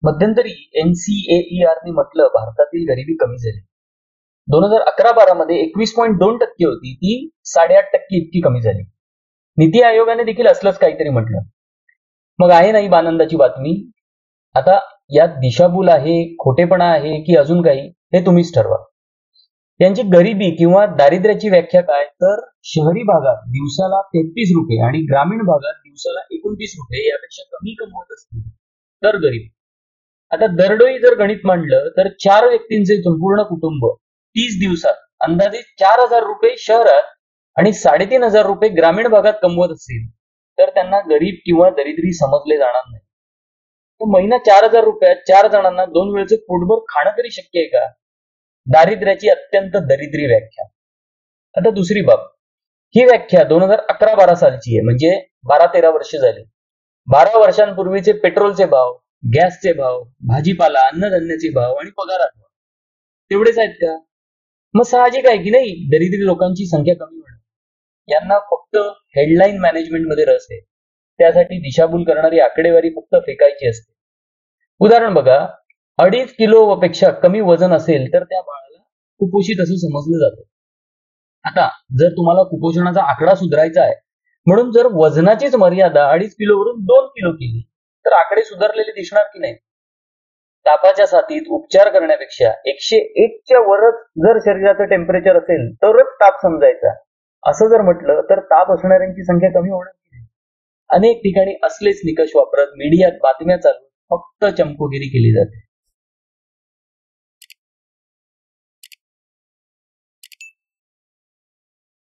मध्यंतरी NCAER ने म्हटलं भारतातील गरिबी कमी झाली. 2011-12 मध्ये 21.2% होती, ती 8.5% इतकी कमी झाली. नीती आयोगाने देखील असलंच काहीतरी म्हटलं. मग आहे नाही आनंदाची बातमी. आता यात दिशाभूल आहे, खोटेपणा आहे की अजून काही, हे तुम्हीच ठरवा. त्यांची गरिबी किंवा दारिद्र्याची व्याख्या काय, तर शहरी भागात दिवसाला 33 रुपये आणि ग्रामीण भागात दिवसाला 29 रुपये यापेक्षा कमी कमवत असतील तर गरीब. आता दरडोई जर गणित मांडलं तर 4 व्यक्तींचे संपूर्ण कुटुंब 30 दिवसात अंदाजे 4,000 रुपये शहरात आणि 3,500 रुपये ग्रामीण भागात कमवत असतील तर त्यांना गरीब किंवा दरिद्री समजले जाणार नाही. तर महिना 4,000 रुपयात 4 जणांना 2 वेळचे पोटभर खाणं तरी शक्य आहे का? दारिद्र्याची अत्यंत दरिद्री व्याख्या. आता दुसरी बाब, ही व्याख्या 2011-12 सालची आहे, म्हणजे 12-13 वर्ष झाली. 12 वर्षांपूर्वीचे पेट्रोलचे भाव, गॅसचे भाव, भाजीपाला, अन्नधान्याचे भाव आणि पगार आठवा. तेवढेच आहेत का? मग साहजिक आहे की नाही दरिद्री लोकांची संख्या कमी होणार. यांना फक्त हेडलाईन मॅनेजमेंट मध्ये रस आहे. त्यासाठी दिशाभूल करणारी आकडेवारी फक्त फेकायची असते. उदाहरण बघा, 2.5 किलो पेक्षा कमी वजन असेल तर त्या बाळाला कुपोषित असं समजलं जातं. आता जर तुम्हाला कुपोषणाचा आकडा सुधारायचा आहे म्हणून जर वजनाचीच मर्यादा 2.5 किलोवरून 2 किलो केली तर आकडे सुधारलेले दिसणार की नाही? तापाच्या साथीत उपचार करण्यापेक्षा 101च्या वरच जर शरीराचं टेम्परेचर असेल तरच ताप समजायचा, असं जर म्हटलं तर ताप असणाऱ्यांची संख्या कमी होणार की नाही? अनेक ठिकाणी असलेच निकष वापरत मीडियात बातम्या चालवून फक्त चमकोगिरी केली जाते.